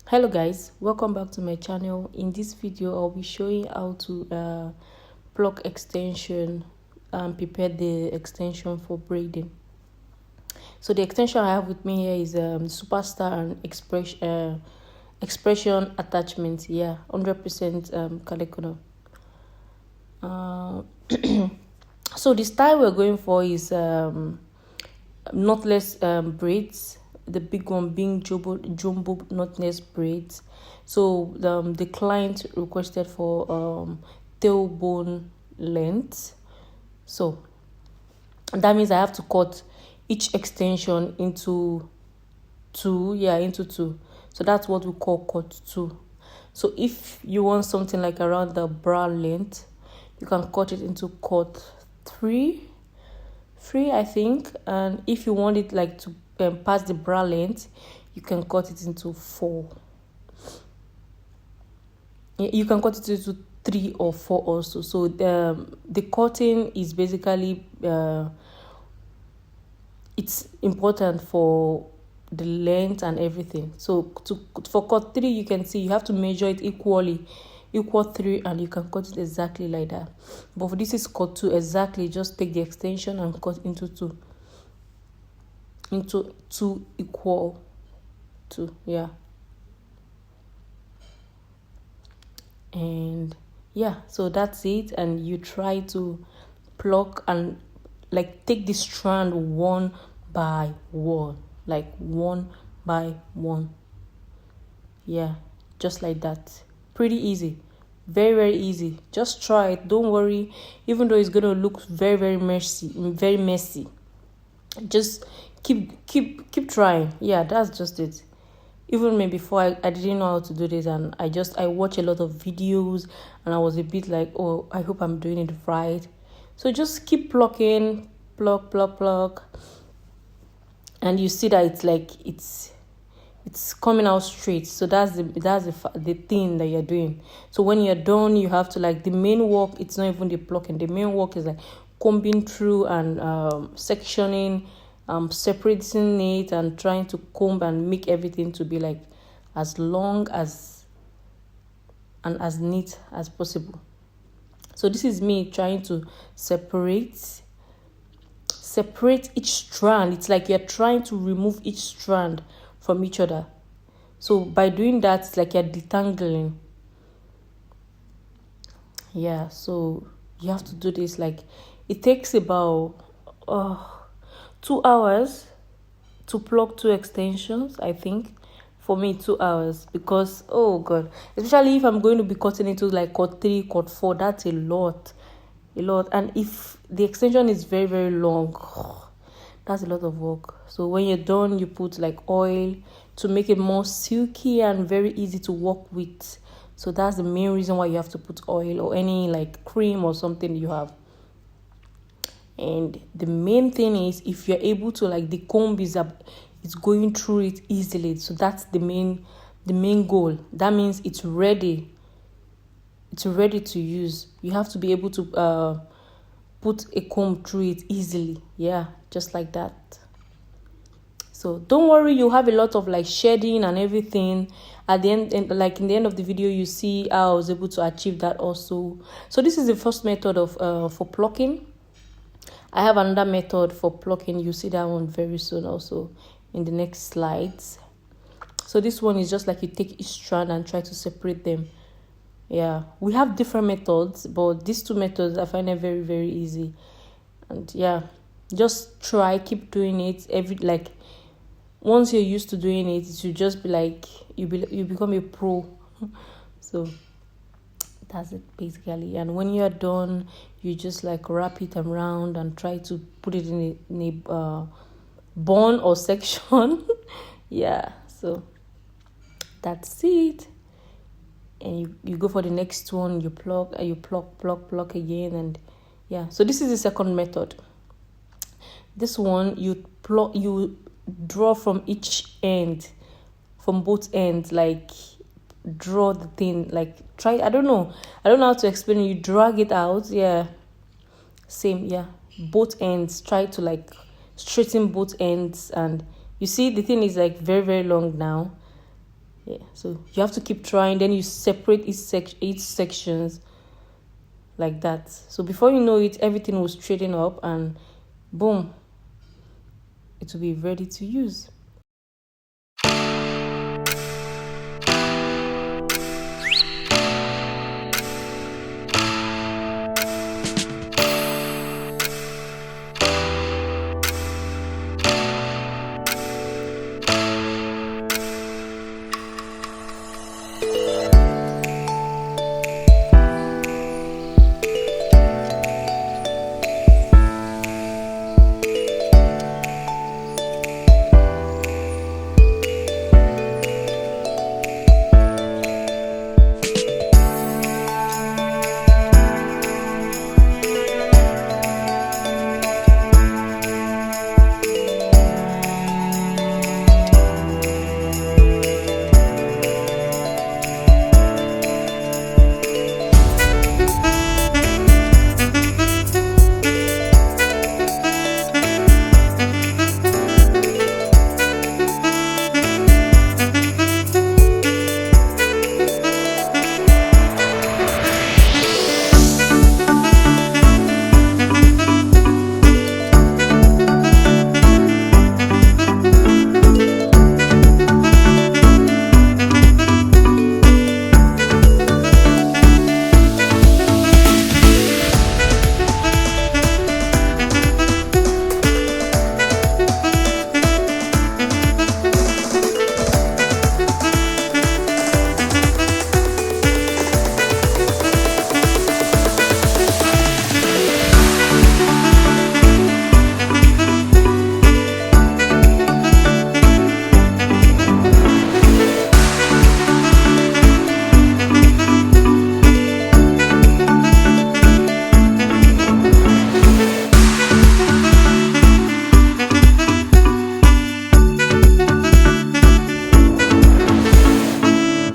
Hello guys, welcome back to my channel. In this video I'll be showing how to pluck extension and prepare the extension for braiding. So the extension I have with me here is Superstar and expression attachment. 100% calico. So the style we're going for is knotless braids, the big one being jumbo knotless braids. So the client requested for tailbone length, so that means I have to cut each extension into two. So that's what we call cut two. So if you want something like around the bra length, you can cut it into cut three, I think. And if you want it like to pass the bra length, you can cut it into 4. You can cut it into 3 or 4 also. So the cutting is basically it's important for the length and everything. So for cut 3, you can see you have to measure it equal 3, and you can cut it exactly like that. But for this is cut 2 exactly. Just take the extension and cut into 2 equal 2. And so that's it. And you try to pluck and like take the strand one by one, like one by one. Just like that. Pretty easy, very easy. Just try it, don't worry. Even though it's gonna look very messy, just keep trying. That's just it. Even me before, I didn't know how to do this, and I watch a lot of videos, and I was a bit like, oh, I hope I'm doing it right. So just keep plucking, pluck, and you see that it's like it's coming out straight. So that's the thing that you're doing. So when you're done, you have to, like, the main work, it's not even the plucking. The main work is like combing through and sectioning, separating it, and trying to comb and make everything to be like as long as and as neat as possible. So this is me trying to separate each strand. It's like you're trying to remove each strand from each other. So by doing that, it's like you're detangling. So you have to do this. Like, it takes about 2 hours to pluck 2 extensions, I think. For me, 2 hours, because oh god, especially if I'm going to be cutting into like cut 3, cut 4, that's a lot. And if the extension is very long, that's a lot of work. So when you're done, you put like oil to make it more silky and very easy to work with. So that's the main reason why you have to put oil or any like cream or something you have. And the main thing is, if you're able to, like, the comb it's going through it easily. So that's the main goal. That means it's ready to use. You have to be able to put a comb through it easily. Just like that. So don't worry, you have a lot of like shedding and everything at the end, like in the end of the video, you see how I was able to achieve that also. So this is the first method of for plucking. I have another method for plucking. You see that one very soon also in the next slides. So this one is just like you take each strand and try to separate them. We have different methods, but these 2 methods I find it very easy. And just try, keep doing it. Once you're used to doing it, it should just be like you become a pro. So that's it basically. And when you're done, you just like wrap it around and try to put it in a bun or section. So that's it. And you go for the next one. You pluck again. And so this is the second method. This one, you draw from each end, from both ends, like draw the thing, like try, I don't know how to explain it. You drag it out. Both ends, try to like straighten both ends. And you see the thing is like very long now. Yeah, so you have to keep trying. Then you separate each sections like that. So before you know it, everything will straighten up and boom, it will be ready to use.